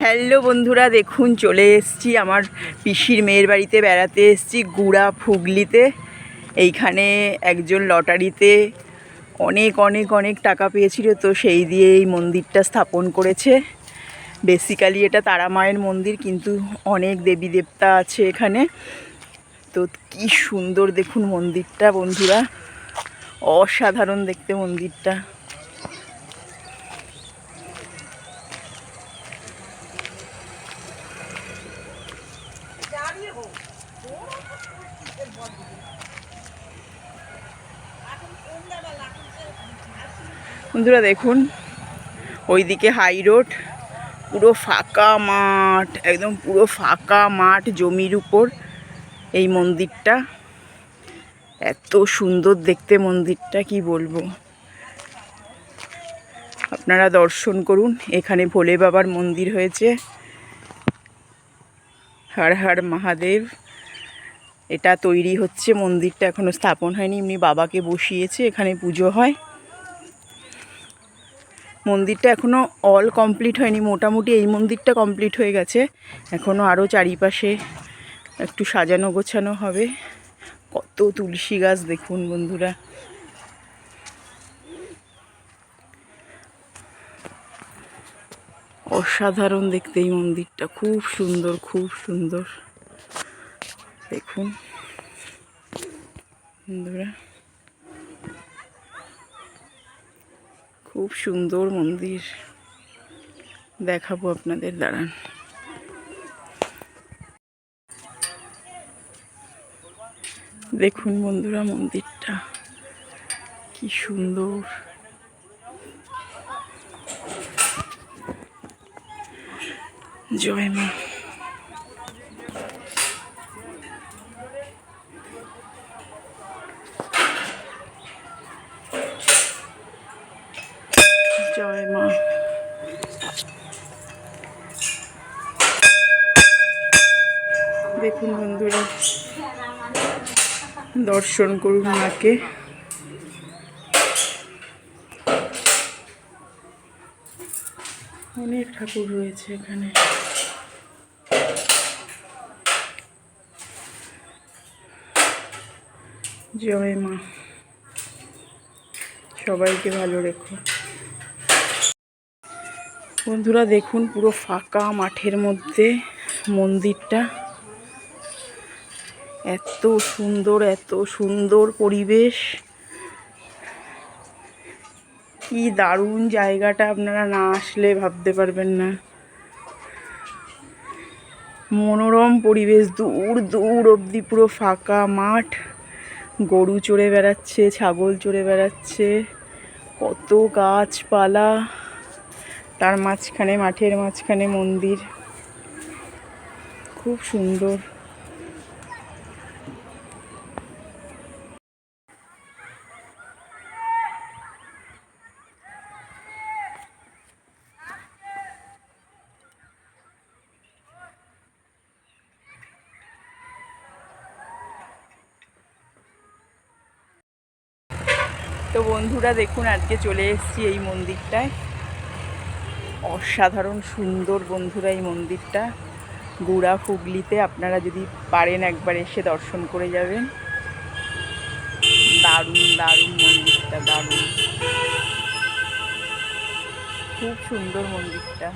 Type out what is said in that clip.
Hello বন্ধুরা, দেখুন চলে এসেছি আমার পিসির মেয়ের বাড়িতে বেড়াতে এসেছি গুড়া ফুগলিতে। এইখানে একজন লটারিতে অনেক অনেক অনেক টাকা পেয়েছিল, তো সেই দিয়ে এই মন্দিরটা স্থাপন করেছে। বেসিক্যালি এটা তারা মায়ের মন্দির, কিন্তু অনেক দেবী দেবতা আছে এখানে। তো কি সুন্দর দেখুন মন্দিরটা বন্ধুরা, অসাধারণ দেখতে মন্দিরটা। বন্ধুরা দেখুন, ওইদিকে হাই রোড, পুরো ফাঁকা মাঠ, একদম পুরো ফাঁকা মাঠ, জমির উপর এই মন্দিরটা। এত সুন্দর দেখতে মন্দিরটা, কি বলবো। আপনারা দর্শন করুন, এখানে ভোলে বাবার মন্দির হয়েছে। হর হর মহাদেব। এটা তৈরি হচ্ছে, মন্দিরটা এখনো স্থাপন হয়নি, এমনি বাবাকে বসিয়েছে, এখানে পুজো হয়। মন্দিরটা এখনও অল কমপ্লিট হয়নি, মোটামুটি এই মন্দিরটা কমপ্লিট হয়ে গেছে। এখনও আরও চারিপাশে একটু সাজানো গোছানো হবে। কত তুলসী গাছ দেখুন বন্ধুরা। অসাধারণ দেখতে এই মন্দিরটা, খুব সুন্দর, খুব সুন্দর। দেখুন বন্ধুরা, খুব সুন্দর মন্দির, দেখাবো আপনাদের, দাঁড়ান। দেখুন বন্ধুরা মন্দিরটা কি সুন্দর। জয় মা। জয় মা। দেখুন বন্ধুরা, দর্শন করুন মাকে। অনেক ঠাকুর রয়েছে এখানে। জয় মা, সবাইকে ভালো রেখো। বন্ধুরা দেখুন, পুরো ফাঁকা মাঠের মধ্যে মন্দিরটা। এত সুন্দর, এত সুন্দর পরিবেশ, কি দারুণ জায়গাটা, আপনারা না আসলে ভাবতে পারবেন না। মনোরম পরিবেশ, দূর দূর অবধি পুরো ফাঁকা মাঠ, গরু চড়ে বেড়াচ্ছে, ছাগল চড়ে বেড়াচ্ছে, কত গাছপালা, তার মাঝখানে, মাঠের মাঝখানে মন্দির, খুব সুন্দর। তো বন্ধুরা দেখুন, আজকে চলে এসেছি এই মন্দিরটায়। অসাধারণ সুন্দর বন্ধুরা এই মন্দিরটা, গুড়া ফুগলিতে। আপনারা যদি পারেন একবার এসে দর্শন করে যাবেন। দারুণ দারুণ মন্দিরটা, দারুণ, খুব সুন্দর মন্দিরটা।